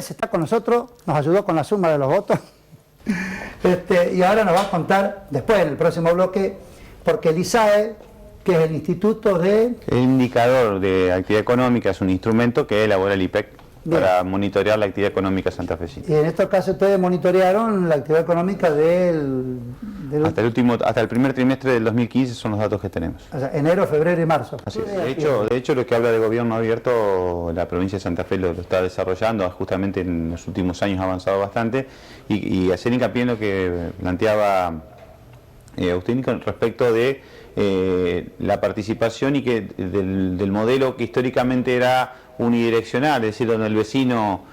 Linares está con nosotros, nos ayudó con la suma de los votos. Y ahora nos va a contar, después en el próximo bloque, porque el ISAE, que es el Instituto de... El indicador de actividad económica es un instrumento que elabora el IPEC para monitorear la actividad económica santafesina. Y en estos casos ustedes monitorearon la actividad económica Hasta el primer trimestre del 2015 son los datos que tenemos. O sea, enero, febrero y marzo. Así es. De hecho, lo que habla de gobierno abierto, la provincia de Santa Fe lo está desarrollando, justamente en los últimos años ha avanzado bastante, y hacer hincapié en lo que planteaba Agustín con respecto de la participación y que del modelo que históricamente era unidireccional, es decir, donde el vecino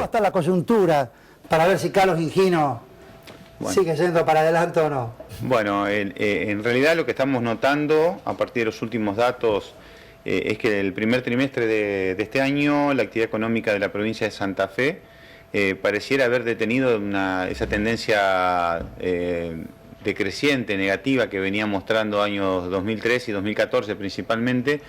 está la coyuntura para ver si Carlos Gingino sigue yendo para adelante o no? Bueno, en realidad lo que estamos notando a partir de los últimos datos es que el primer trimestre de este año la actividad económica de la provincia de Santa Fe pareciera haber detenido esa tendencia decreciente, negativa que venía mostrando años 2013 y 2014 principalmente,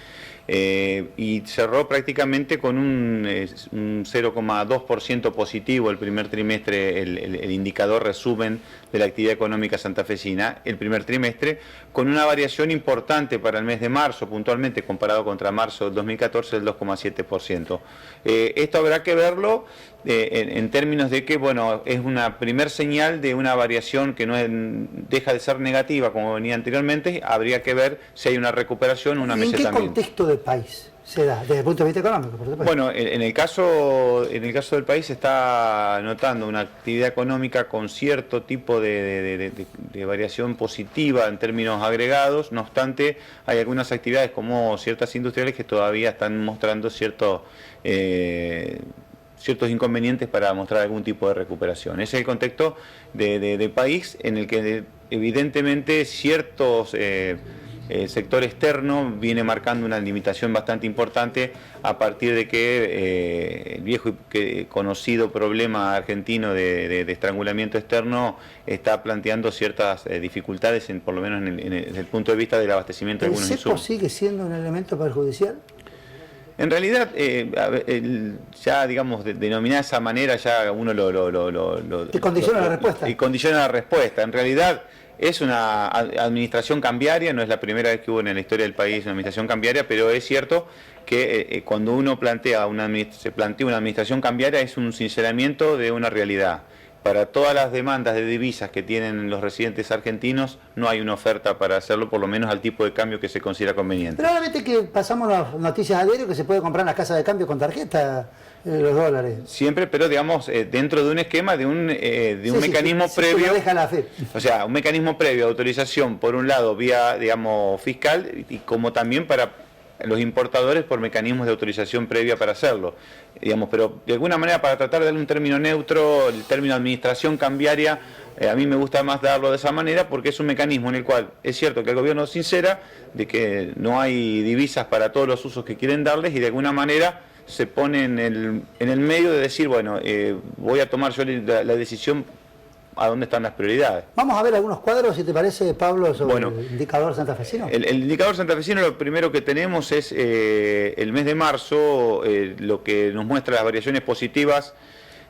y cerró prácticamente con un 0,2% positivo el primer trimestre, el indicador resumen de la actividad económica santafesina, el primer trimestre, con una variación importante para el mes de marzo, puntualmente comparado contra marzo del 2014 del 2,7%. Esto habrá que verlo en términos de que, bueno, es una primer señal de una variación que no deja de ser negativa como venía anteriormente. Habría que ver si hay una recuperación o un amesetamiento. ¿En qué contexto del país se da, desde el punto de vista económico, por supuesto? Bueno, en el caso del país se está notando una actividad económica con cierto tipo de variación positiva en términos agregados. No obstante, hay algunas actividades como ciertas industriales que todavía están mostrando ciertos inconvenientes para mostrar algún tipo de recuperación. Ese es el contexto de país en el que evidentemente ciertos sector externo viene marcando una limitación bastante importante a partir de que el viejo y conocido problema argentino de estrangulamiento externo está planteando ciertas dificultades, por lo menos desde el punto de vista del abastecimiento de algunos insumos. ¿El cepo sigue siendo un elemento perjudicial? En realidad, ya digamos, denominada de esa manera, ya uno ¿Te condiciona la respuesta? Y condiciona la respuesta. En realidad, es una administración cambiaria, no es la primera vez que hubo en la historia del país una administración cambiaria, pero es cierto que cuando uno se plantea una administración cambiaria es un sinceramiento de una realidad. Para todas las demandas de divisas que tienen los residentes argentinos, no hay una oferta para hacerlo, por lo menos al tipo de cambio que se considera conveniente. Pero obviamente que pasamos las noticias a diario que se puede comprar en las casas de cambio con tarjeta los dólares. Siempre, pero digamos, dentro de un esquema, de un mecanismo previo. Lo deja la FED. O sea, un mecanismo previo de autorización, por un lado, vía, digamos, fiscal, y como también para los importadores por mecanismos de autorización previa para hacerlo, digamos, pero de alguna manera para tratar de darle un término neutro, el término administración cambiaria, a mí me gusta más darlo de esa manera porque es un mecanismo en el cual es cierto que el gobierno sincera de que no hay divisas para todos los usos que quieren darles y de alguna manera se pone en el medio de decir, bueno, voy a tomar yo la decisión a dónde están las prioridades. Vamos a ver algunos cuadros, si te parece, Pablo, sobre el indicador santafesino. El indicador santafesino, lo primero que tenemos es el mes de marzo, lo que nos muestra las variaciones positivas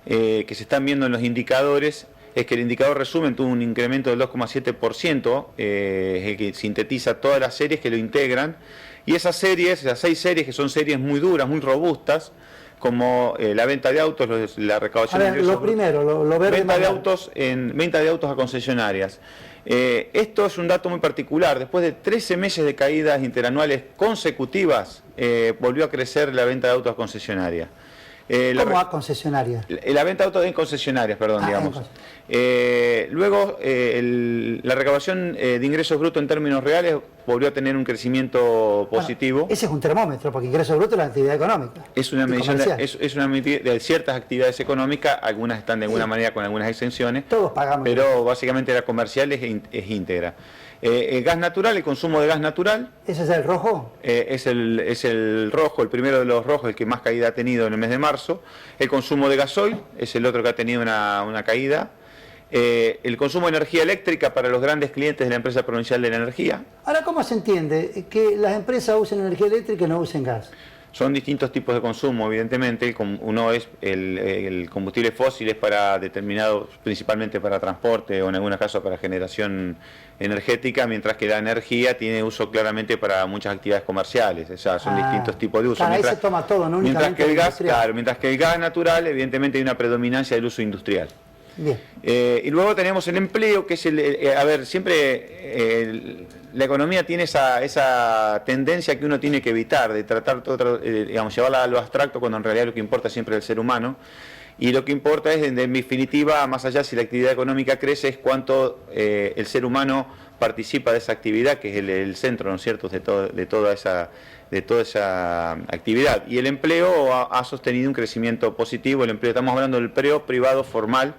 que se están viendo en los indicadores, es que el indicador resumen tuvo un incremento del 2,7%, es el que sintetiza todas las series que lo integran, y esas 6 series que son series muy duras, muy robustas, como la venta de autos, la recaudación A ver, de ingresos. lo primero, lo verde. Venta de autos a concesionarias. Esto es un dato muy particular. Después de 13 meses de caídas interanuales consecutivas, volvió a crecer la venta de autos a concesionarias. ¿Cómo a concesionarias? La venta de autos en concesionarias, perdón, digamos. Luego, la recaudación de ingresos brutos en términos reales volvió a tener un crecimiento positivo. Bueno, ese es un termómetro, porque ingreso bruto es la actividad económica. Es una medición es una medida de ciertas actividades económicas, algunas están de alguna manera con algunas exenciones. Todos pagamos. Pero básicamente la comercial es íntegra. El gas natural, el consumo de gas natural. ¿Ese es el rojo? Es el rojo, el primero de los rojos, el que más caída ha tenido en el mes de marzo. El consumo de gasoil es el otro que ha tenido una caída. El consumo de energía eléctrica para los grandes clientes de la empresa provincial de la energía. Ahora, ¿cómo se entiende que las empresas usen energía eléctrica y no usen gas? Son distintos tipos de consumo, evidentemente. Uno es el combustible fósil, es para determinados, principalmente para transporte o en algunos casos para generación energética, mientras que la energía tiene uso claramente para muchas actividades comerciales. O sea, son distintos tipos de uso. Ahí se toma todo, no únicamente mientras que el gas natural, evidentemente hay una predominancia del uso industrial. Bien. Y luego tenemos el empleo, que es siempre la economía tiene esa tendencia que uno tiene que evitar, de tratar llevarla a lo abstracto, cuando en realidad lo que importa siempre es el ser humano. Y lo que importa es, en definitiva, más allá si la actividad económica crece, es cuánto el ser humano participa de esa actividad, que es el centro, ¿no es cierto?, de toda esa actividad. Y el empleo ha sostenido un crecimiento positivo. El empleo, estamos hablando del empleo privado formal,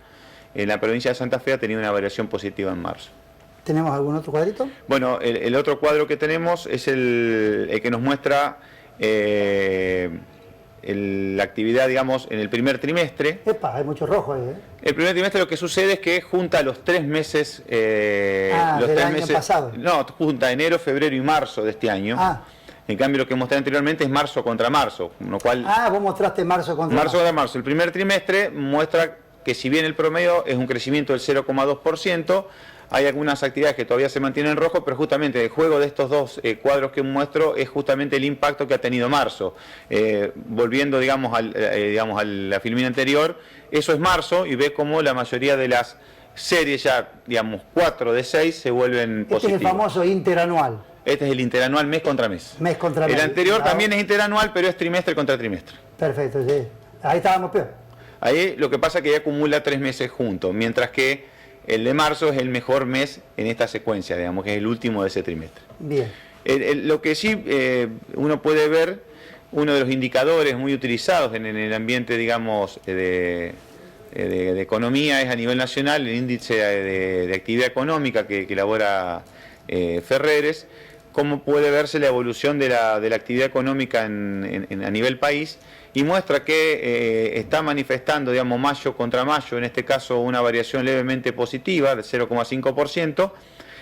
en la provincia de Santa Fe ha tenido una variación positiva en marzo. ¿Tenemos algún otro cuadrito? Bueno, el otro cuadro que tenemos es el que nos muestra la actividad, digamos, en el primer trimestre. Epa, hay mucho rojo ahí, ¿eh? El primer trimestre lo que sucede es que junta los 3 meses... del año pasado. No, junta enero, febrero y marzo de este año. En cambio, lo que mostré anteriormente es marzo contra marzo, con lo cual... vos mostraste marzo contra marzo. Marzo contra marzo. El primer trimestre muestra que, si bien el promedio es un crecimiento del 0,2%, hay algunas actividades que todavía se mantienen en rojo, pero justamente el juego de estos dos cuadros que muestro es justamente el impacto que ha tenido marzo. Volviendo, digamos, a la filmina anterior, eso es marzo, y ve cómo la mayoría de las series, ya, digamos, 4 de 6 se vuelven positivas. Este es el famoso interanual. Este es el interanual mes contra mes. Mes contra mes. El anterior también es interanual, pero es trimestre contra trimestre. Perfecto, sí. Ahí estábamos peor. Ahí lo que pasa es que ya acumula 3 meses juntos, mientras que el de marzo es el mejor mes en esta secuencia, digamos, que es el último de ese trimestre. Bien. Lo que sí uno puede ver, uno de los indicadores muy utilizados en el ambiente, digamos, de economía, es a nivel nacional el índice de actividad económica que elabora Ferreres. Cómo puede verse la evolución de la actividad económica a nivel país, y muestra que está manifestando, digamos, mayo contra mayo, en este caso una variación levemente positiva de 0,5%,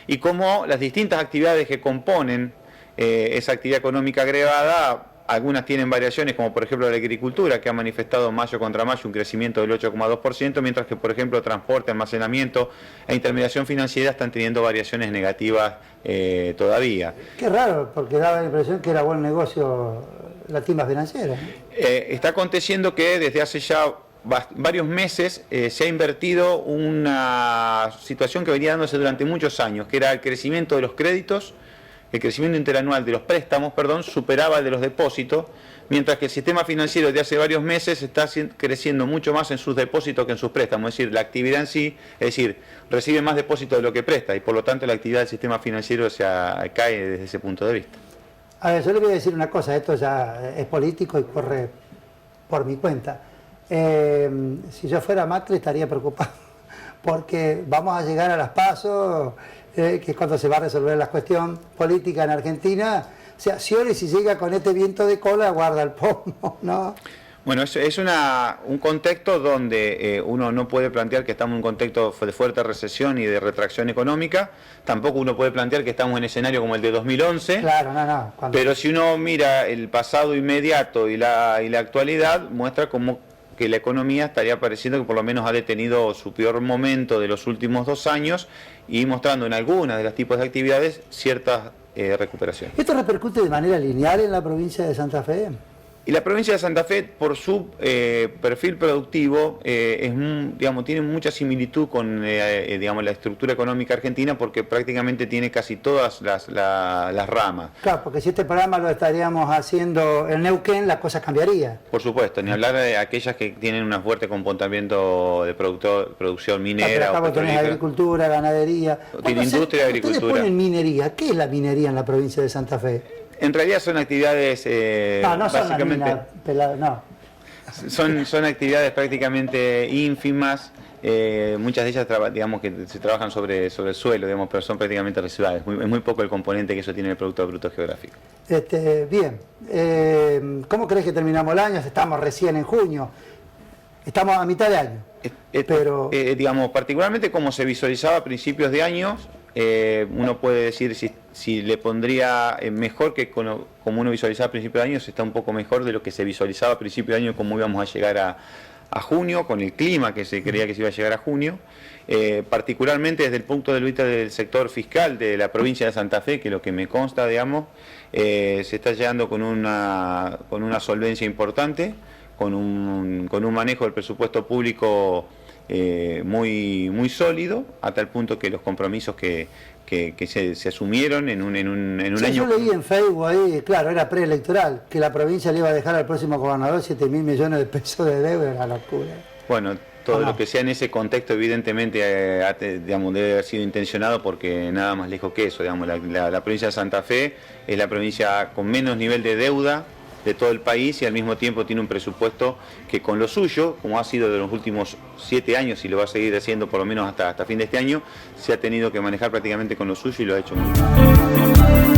y cómo las distintas actividades que componen esa actividad económica agregada, algunas tienen variaciones, como por ejemplo la agricultura, que ha manifestado mayo contra mayo un crecimiento del 8,2%, mientras que, por ejemplo, transporte, almacenamiento e intermediación financiera están teniendo variaciones negativas todavía. Qué raro, porque daba la impresión que era buen negocio la timba financiera. Está aconteciendo que desde hace ya varios meses se ha invertido una situación que venía dándose durante muchos años, que era el crecimiento de los créditos. El crecimiento interanual de los préstamos, superaba el de los depósitos, mientras que el sistema financiero de hace varios meses está creciendo mucho más en sus depósitos que en sus préstamos. Es decir, la actividad en sí, es decir, recibe más depósitos de lo que presta, y por lo tanto la actividad del sistema financiero cae desde ese punto de vista. A ver, yo le voy a decir una cosa, esto ya es político y corre por mi cuenta. Si yo fuera Macri estaría preocupado, porque vamos a llegar a las PASO, que es cuando se va a resolver la cuestión política en Argentina. O sea, Scioli, si llega con este viento de cola, guarda el pomo, ¿no? Bueno, es un contexto donde uno no puede plantear que estamos en un contexto de fuerte recesión y de retracción económica. Tampoco uno puede plantear que estamos en un escenario como el de 2011. Claro, no. Pero si uno mira el pasado inmediato y la actualidad, muestra como que la economía estaría pareciendo que por lo menos ha detenido su peor momento de los últimos 2 años, y mostrando en algunas de los tipos de actividades ciertas recuperaciones. ¿Esto repercute de manera lineal en la provincia de Santa Fe? Y la provincia de Santa Fe, por su perfil productivo, digamos, tiene mucha similitud con digamos, la estructura económica argentina, porque prácticamente tiene casi todas las ramas. Claro, porque si este programa lo estaríamos haciendo en Neuquén, la cosa cambiaría. Por supuesto, ni hablar de aquellas que tienen un fuerte comportamiento de producción minera. Pero acá o vos tenés petrolífera. agricultura, ganadería. Tiene industria y agricultura. Ustedes ponen minería. ¿Qué es la minería en la provincia de Santa Fe? En realidad son actividades No son básicamente... las minas peladas, no. Son actividades prácticamente ínfimas, muchas de ellas digamos que se trabajan sobre el suelo, digamos, pero son prácticamente residuales. Es muy poco el componente que eso tiene en el Producto Bruto Geográfico. Bien, ¿cómo crees que terminamos el año? Estamos recién en junio, estamos a mitad de año. Pero digamos, particularmente como se visualizaba a principios de años, uno puede decir si le pondría mejor que como uno visualizaba a principios de año, está un poco mejor de lo que se visualizaba a principios de año, cómo íbamos a llegar a junio, con el clima que se creía que se iba a llegar a junio, particularmente desde el punto de vista del sector fiscal de la provincia de Santa Fe, que lo que me consta, digamos, se está llegando con una solvencia importante, con un manejo del presupuesto público muy sólido, a tal punto que los compromisos que se asumieron en un año... Yo leí en Facebook ahí, claro, era preelectoral, que la provincia le iba a dejar al próximo gobernador 7.000 millones de pesos de deuda, era una locura. Bueno, todo lo que sea en ese contexto evidentemente digamos, debe haber sido intencionado, porque nada más lejos que eso, digamos, la provincia de Santa Fe es la provincia con menos nivel de deuda de todo el país, y al mismo tiempo tiene un presupuesto que, con lo suyo, como ha sido de los últimos 7 años y lo va a seguir haciendo por lo menos hasta fin de este año, se ha tenido que manejar prácticamente con lo suyo, y lo ha hecho muy bien.